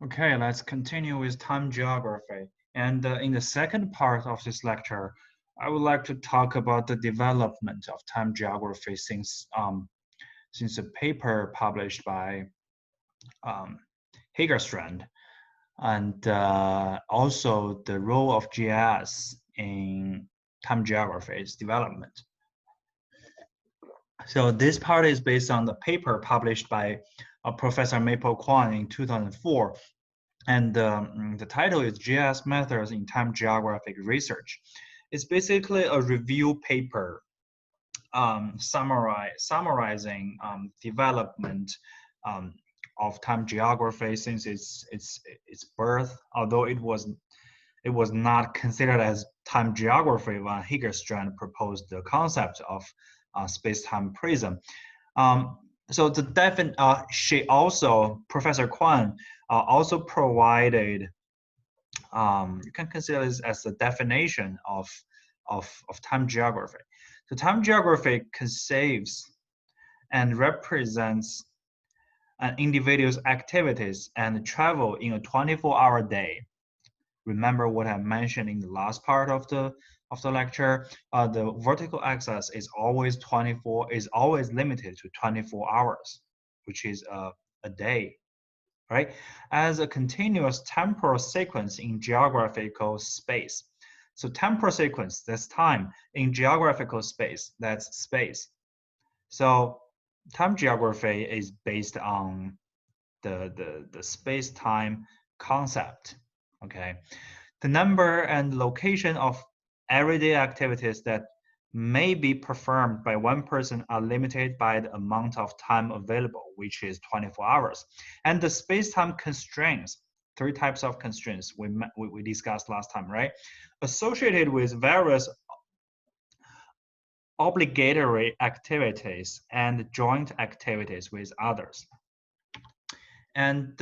Okay, let's continue with time geography. And in the second part of this lecture, I would like to talk about the development of time geography since a paper published by um, Hagerstrand, and also the role of GIS in time geography's development. So this part is based on the paper published by Professor Maple Kwan in 2004. And the title is GIS Methods in Time Geographic Research. It's basically a review paper summarizing development um, of time geography since its birth, although it was not considered as time geography when Higginstrand proposed the concept of space-time prism. Um, so she also, Professor Kwan, also provided, you can consider this as the definition of time geography. So time geography conceives and represents an individual's activities and travel in a 24-hour day. Remember what I mentioned in the last part of the lecture. The vertical axis is always limited to 24 hours, which is a day, right? As a continuous temporal sequence in geographical space. So temporal sequence, that's time. In geographical space, that's space. So time geography is based on the space-time concept, okay? The number and location of everyday activities that may be performed by one person are limited by the amount of time available, which is 24 hours. And the space-time constraints, three types of constraints we discussed last time, right? Associated with various obligatory activities and joint activities with others. And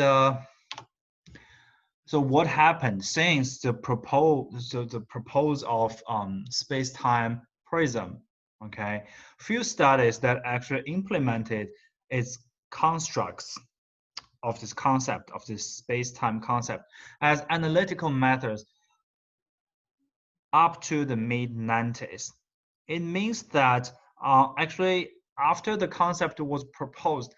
so what happened since the propose of space-time prism? Okay, few studies that actually implemented its constructs of this concept of this space-time concept as analytical methods up to the mid-90s. It means that actually after the concept was proposed,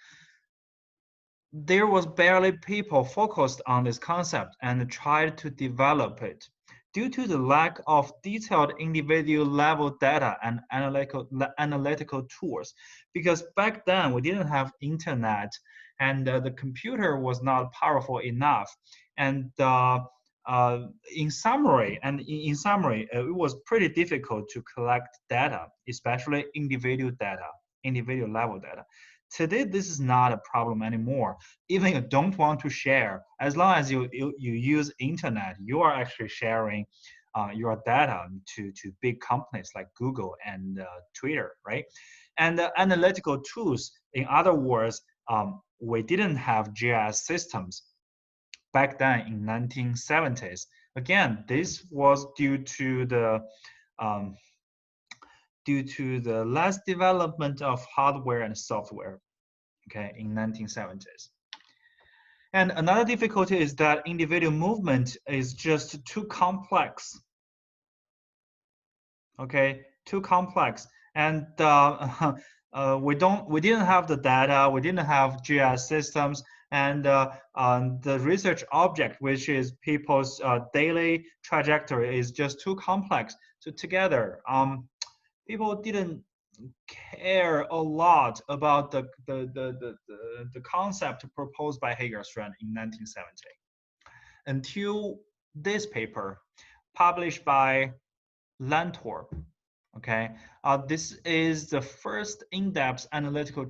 there was barely people focused on this concept and tried to develop it due to the lack of detailed individual level data and analytical tools. Because back then we didn't have internet and the computer was not powerful enough. And in summary, it was pretty difficult to collect data, especially individual level data. Today, this is not a problem anymore. Even you don't want to share, as long as you use internet, you are actually sharing your data to big companies like Google and Twitter, right? And analytical tools, in other words, we didn't have GIS systems back then in 1970s. Again, this was um, due to the less development of hardware and software, okay, in 1970s. And another difficulty is that individual movement is just too complex, okay, too complex. And we didn't have the data, we didn't have GIS systems, and the research object, which is people's daily trajectory, is just too complex. So together, people didn't care a lot about the concept proposed by Hagerstrand in 1970 until this paper published by Lantorp. Okay, this is the first in-depth analytical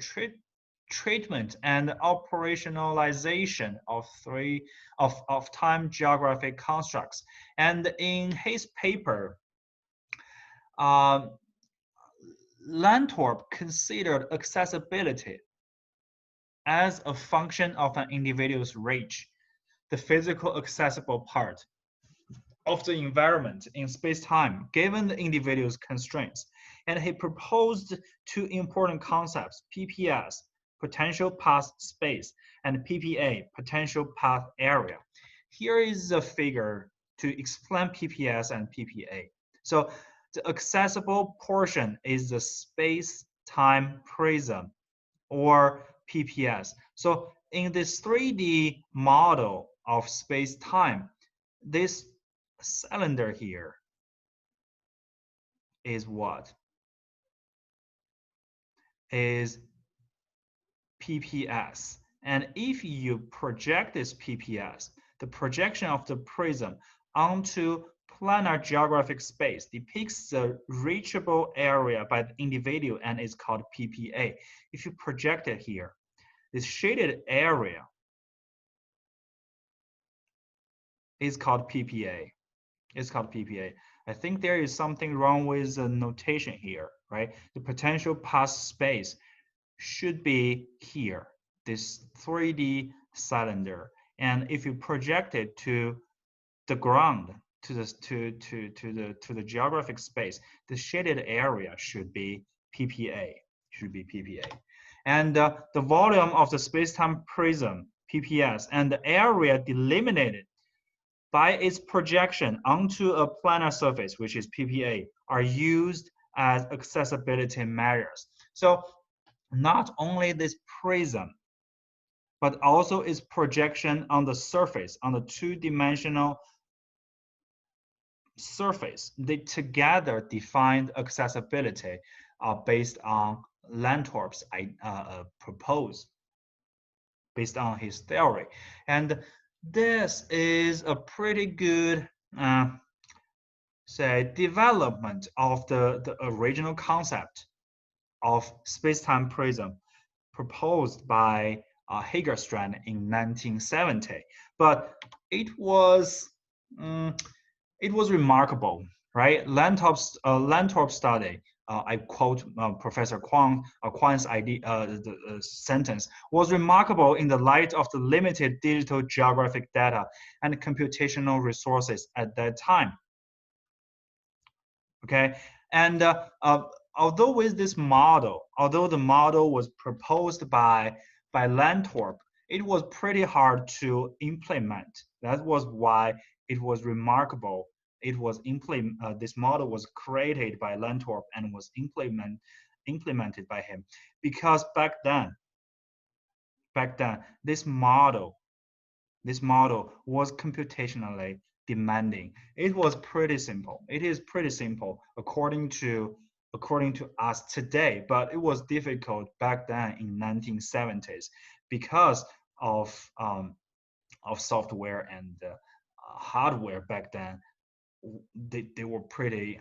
treatment and operationalization of time geographic constructs. And in his paper, Lantorp considered accessibility as a function of an individual's reach, the physical accessible part of the environment in space-time, given the individual's constraints. And he proposed two important concepts, PPS, potential path space, and PPA, potential path area. Here is a figure to explain PPS and PPA. So the accessible portion is the space-time prism, or PPS. So in this 3D model of space-time, this cylinder here is what? Is PPS. And if you project this PPS, the projection of the prism onto planar geographic space depicts the reachable area by the individual and is called PPA. If you project it here, this shaded area is called PPA. It's called PPA. I think there is something wrong with the notation here, right? The potential path space should be here, this 3D cylinder. And if you project it to the ground, to the geographic space, the shaded area should be PPA. And the volume of the space-time prism, PPS, and the area delimited by its projection onto a planar surface, which is PPA, are used as accessibility measures. So not only this prism, but also its projection on the surface, on the two-dimensional surface, they together defined accessibility based on Lantorp's proposed, based on his theory. And this is a pretty good say development of the original concept of space-time prism proposed by Hagerstrand in 1970. But it was remarkable, right? Lantorp's study, I quote Professor Quang's idea, the sentence, was remarkable in the light of the limited digital geographic data and computational resources at that time. Okay, and although with this model, although the model was proposed by Lantorp, it was pretty hard to implement. That was why it was remarkable. It was this model was created by Lantorp and was implemented by him, because back then this model was computationally demanding. It was pretty simple. It is pretty simple according to us today, but it was difficult back then in 1970s because of software and hardware back then. They were pretty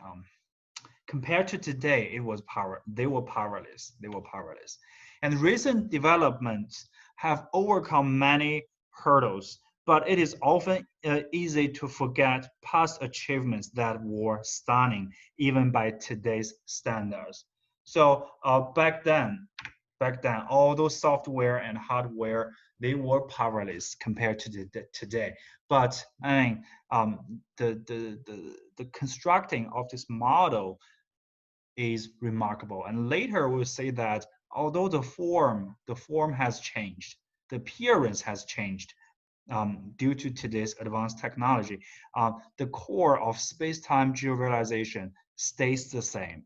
compared to today. They were powerless. And recent developments have overcome many hurdles, but it is often easy to forget past achievements that were stunning even by today's standards. So back then, all those software and hardware, they were powerless compared to today. But I mean, the constructing of this model is remarkable. And later we'll say that although the form has changed, the appearance has changed due to today's advanced technology, the core of space-time geovisualization stays the same.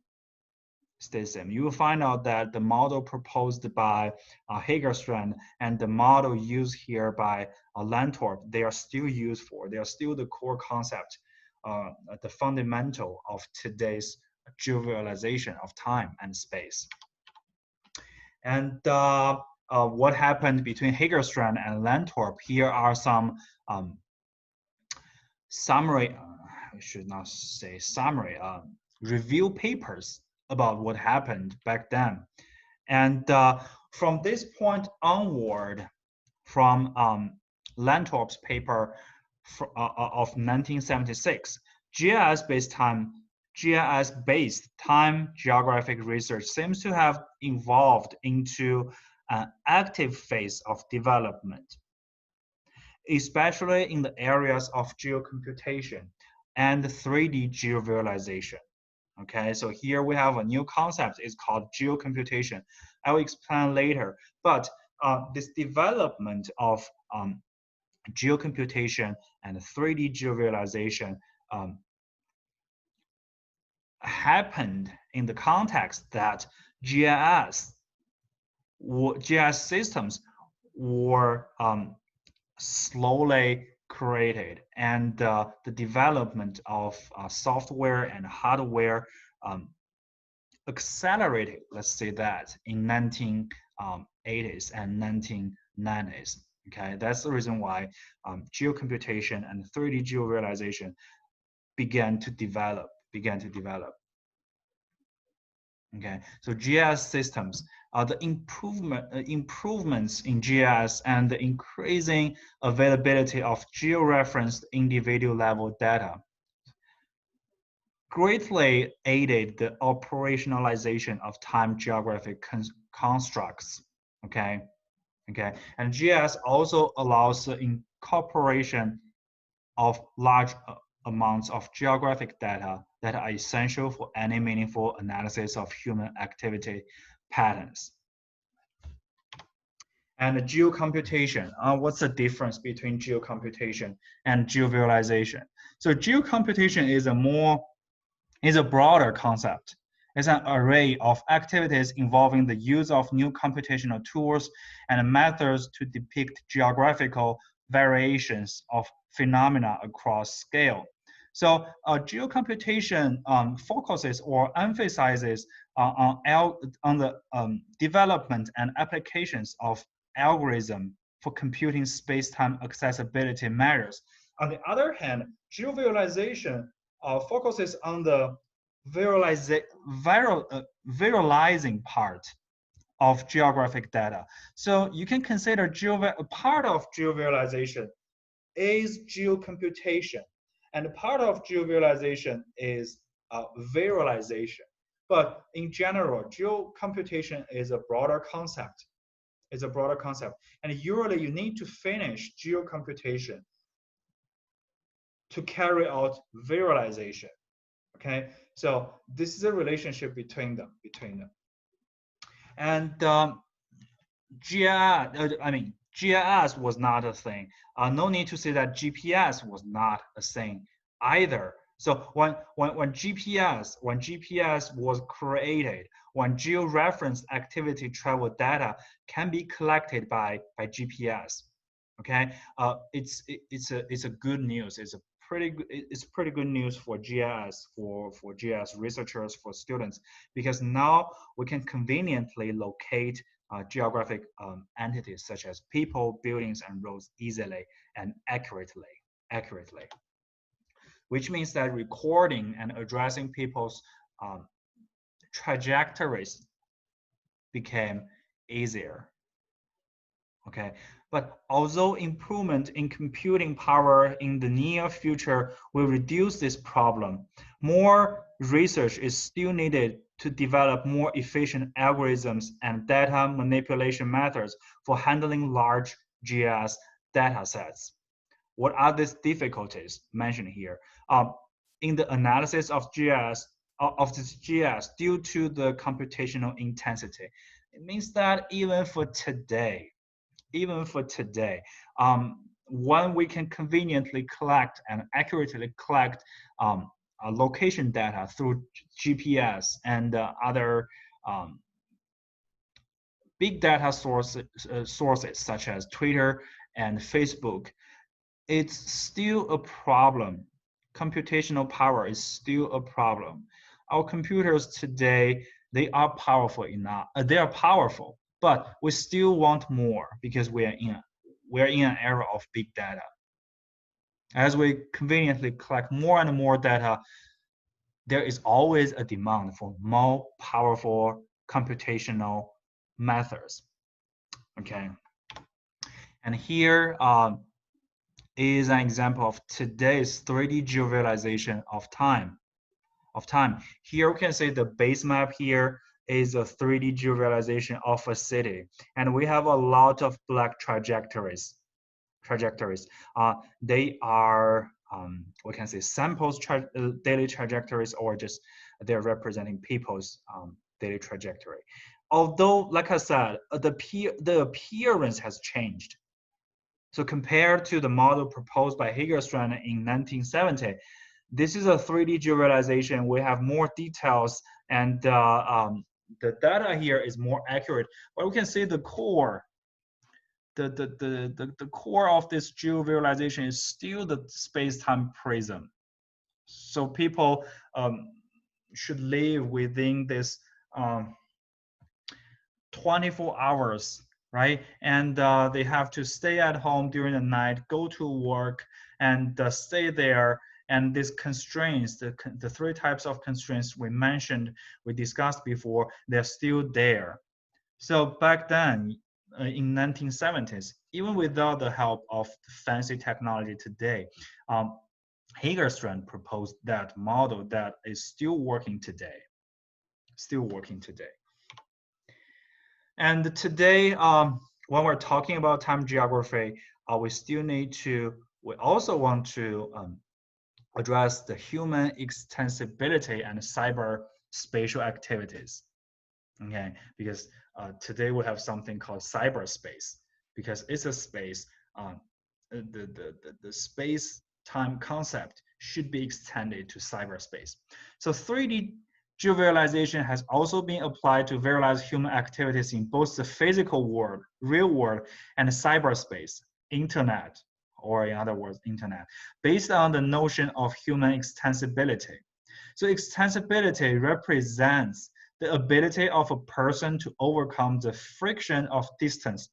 You will find out that the model proposed by Hagerstrand and the model used here by Lantorp, they are still useful. They are still the core concept, the fundamental of today's geovisualization of time and space. And what happened between Hagerstrand and Lantorp? Here are some summary, I should not say summary, review papers about what happened back then. And from this point onward, from Lantorp's paper of 1976, GIS-based time geographic research seems to have evolved into an active phase of development, especially in the areas of geocomputation and 3D geovisualization. Okay, so here we have a new concept. It's called geocomputation. I will explain later. But this development of geocomputation and 3D geovisualization happened in the context that GIS systems were slowly created, and the development of software and hardware accelerated, let's say that, in 1980s and 1990s. Okay, that's the reason why geocomputation and 3D geovisualization began to develop. Okay, so GIS systems, the improvements in GIS and the increasing availability of georeferenced individual level data greatly aided the operationalization of time geographic constructs. Okay, and GIS also allows the incorporation of large amounts of geographic data that are essential for any meaningful analysis of human activity patterns. And geocomputation, what's the difference between geocomputation and geovisualization? So geocomputation is a broader concept. It's an array of activities involving the use of new computational tools and methods to depict geographical variations of phenomena across scale. So geocomputation focuses or emphasizes on the development and applications of algorithm for computing space-time accessibility measures. On the other hand, geovisualization focuses on the visualizing part of geographic data. So you can consider a part of geovisualization is geocomputation, and part of geovisualization is visualization. But in general, geocomputation is a broader concept. And usually you need to finish geocomputation to carry out visualization. Okay, so this is a relationship between them. And GIS was not a thing. No need to say that GPS was not a thing either. So when GPS was created, when georeferenced activity travel data can be collected by GPS, okay, it's a good news. It's pretty good news for GIS, for GIS researchers, for students, because now we can conveniently locate geographic entities such as people, buildings, and roads easily and accurately, which means that recording and addressing people's trajectories became easier. Okay, but although improvement in computing power in the near future will reduce this problem, more research is still needed to develop more efficient algorithms and data manipulation methods for handling large GIS data sets. What are these difficulties mentioned here? In the analysis of GIS, this GIS, due to the computational intensity, it means that even for today, when we can conveniently collect and accurately collect location data through GPS and other big data sources such as Twitter and Facebook, it's still a problem. Computational power is still a problem. Our computers today, they are powerful enough. They are powerful, but we still want more because we're in an era of big data. As we conveniently collect more and more data, there is always a demand for more powerful computational methods. Okay, and here is an example of today's 3D geovisualization of time. Here we can see the base map here is a 3D geovisualization of a city, and we have a lot of black trajectories. trajectories. They are, we can say, samples daily trajectories, or just they're representing people's daily trajectory. Although, like I said, the appearance has changed. So compared to the model proposed by Hagerstrand in 1970, this is a 3D georealization. We have more details, and the data here is more accurate. But we can see the core, the core of this geovisualization is still the space-time prism. So people should live within this 24 hours, right? And they have to stay at home during the night, go to work, and stay there. And these constraints, the three types of constraints we mentioned, we discussed before, they're still there. So back then, in 1970s, even without the help of fancy technology today, Hagerstrand proposed that model that is still working today. Still working today. And today, when we're talking about time geography, we also want to address the human extensibility and cyber spatial activities. Okay, because today we have something called cyberspace, because it's a space. The space-time concept should be extended to cyberspace. So 3D geovisualization has also been applied to visualize human activities in both the physical world, real world, and cyberspace, internet, or in other words, internet, based on the notion of human extensibility. So extensibility represents the ability of a person to overcome the friction of distance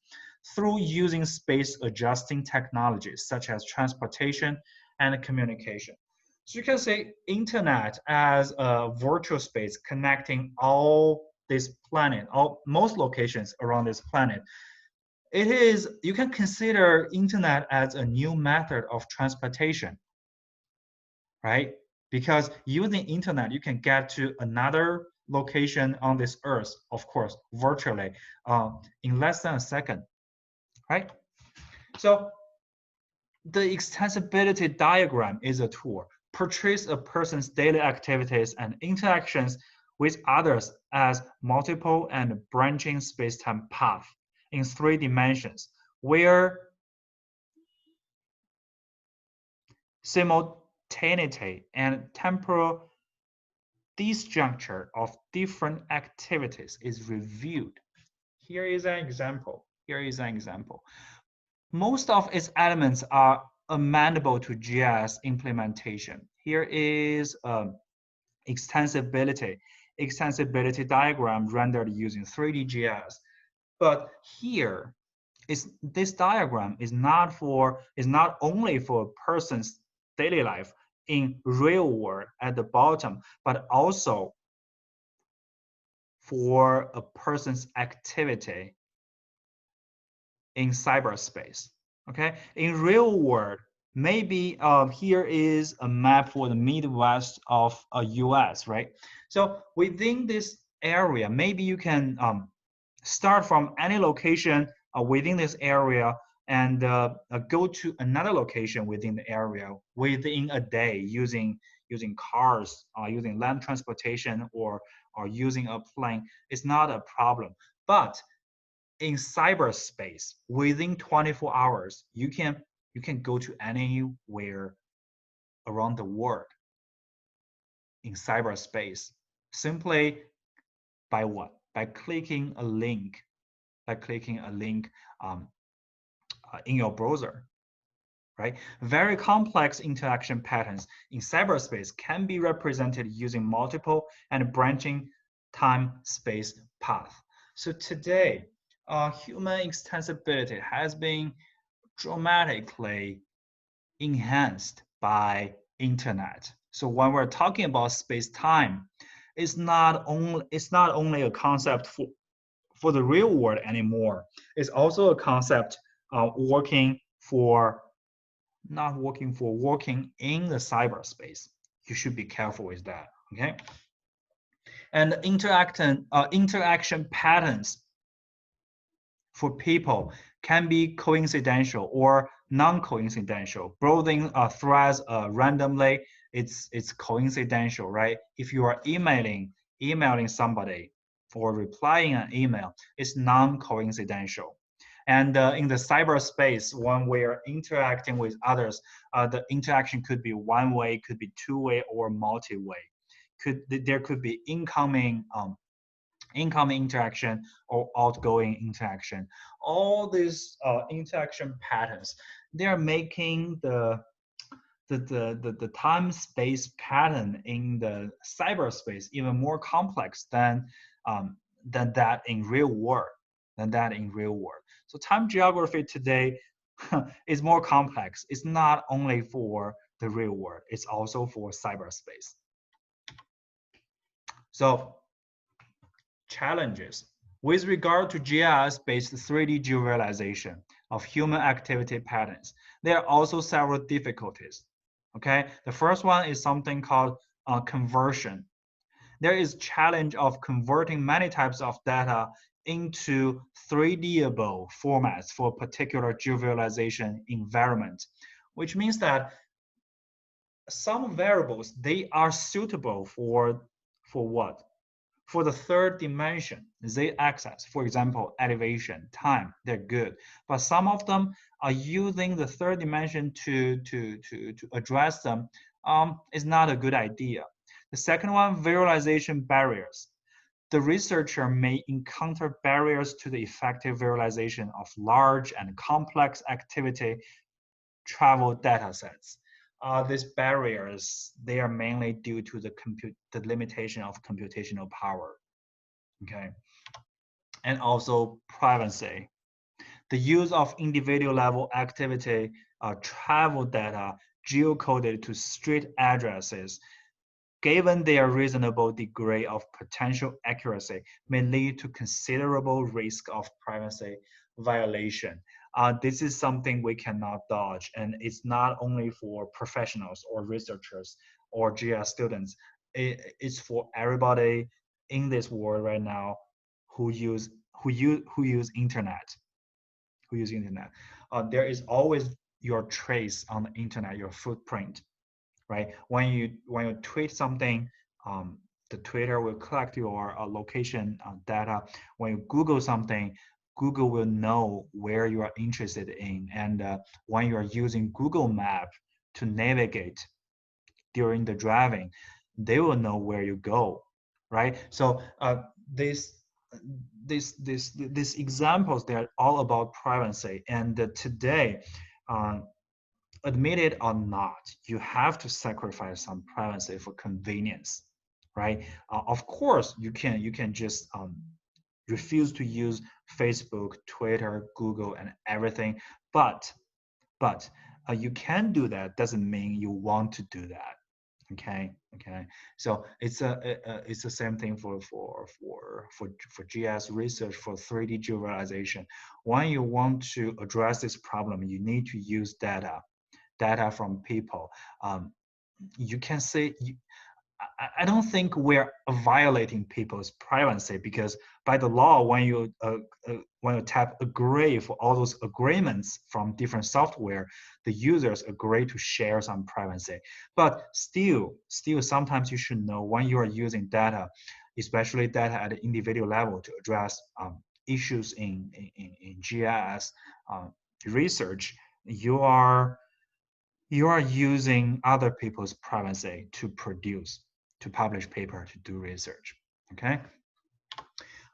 through using space adjusting technologies such as transportation and communication. So you can say internet as a virtual space connecting all this planet, most locations around this planet. You can consider internet as a new method of transportation, right? Because using internet, you can get to another location on this earth, of course, virtually, in less than a second, right? So the extensibility diagram is a tool, portrays a person's daily activities and interactions with others as multiple and branching space-time paths in 3 dimensions, where simultaneity and temporal disjuncture of different activities is reviewed. Here is an example. Here is an example. Most of its elements are amenable to GIS implementation. Here is extensibility diagram rendered using 3D GIS. But here, this diagram is not only for a person's daily life in real world at the bottom, but also for a person's activity in cyberspace. Okay, in real world, maybe here is a map for the Midwest of US, right? So within this area, maybe you can start from any location within this area and go to another location within the area within a day using cars, using land transportation, or using a plane. It's not a problem. But in cyberspace, within 24 hours, you can go to anywhere around the world in cyberspace simply by what? By clicking a link. In your browser, right? Very complex interaction patterns in cyberspace can be represented using multiple and branching time-space paths. So today, human extensibility has been dramatically enhanced by internet. So when we're talking about space-time, it's not only a concept for the real world anymore. It's also a concept working in the cyberspace. You should be careful with that, okay? And interaction patterns for people can be coincidental or non-coincidental. Browsing threads randomly, it's coincidental, right? If you are emailing somebody or replying an email, it's non-coincidental. And in the cyberspace, when we're interacting with others, the interaction could be one way, could be two-way, or multi-way. There could be incoming interaction or outgoing interaction. All these interaction patterns, they are making the time-space pattern in the cyberspace even more complex than that in real world. So time geography today is more complex. It's not only for the real world, it's also for cyberspace. So challenges. With regard to GIS-based 3D geovisualization of human activity patterns, there are also several difficulties. Okay, the first one is something called conversion. There is challenge of converting many types of data into 3D-able formats for a particular geovisualization environment, which means that some variables, they are suitable for what? For the third dimension, z-axis, for example, elevation, time, they're good. But some of them are using the third dimension to address them is not a good idea. The second one, visualization barriers. The researcher may encounter barriers to the effective visualization of large and complex activity travel data sets. These barriers, they are mainly due to the limitation of computational power, okay? And also privacy. The use of individual level activity travel data geocoded to street addresses, given their reasonable degree of potential accuracy, may lead to considerable risk of privacy violation. This is something we cannot dodge, and it's not only for professionals or researchers or GIS students. It's for everybody in this world right now who use internet. There is always your trace on the internet, your footprint, right? When you tweet something, the Twitter will collect your location data. When you Google something, Google will know where you are interested in. And when you are using Google Map to navigate during the driving, they will know where you go, right? So these examples, they're all about privacy. And today, admit it or not, you have to sacrifice some privacy for convenience, right? Of course, you can just refuse to use Facebook, Twitter, Google, and everything, but you can do that. Doesn't mean you want to do that. Okay. So it's the same thing for GIS research, for 3D geovisualization. When you want to address this problem, you need to use data from people. You can say, I don't think we're violating people's privacy, because by the law, when you tap agree for all those agreements from different software, the users agree to share some privacy. But still sometimes you should know when you are using data, especially data at the individual level, to address issues in GIS research, you are using other people's privacy to publish paper, to do research, okay?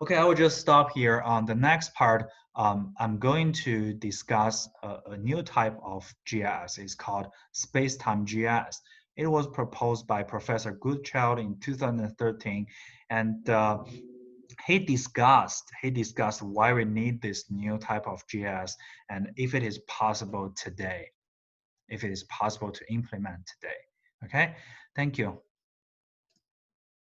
Okay, I will just stop here. On the next part, I'm going to discuss a new type of GIS. It's called space-time GIS. It was proposed by Professor Goodchild in 2013, and he discussed why we need this new type of GIS, and if it is possible today, if it is possible to implement today. Okay, thank you.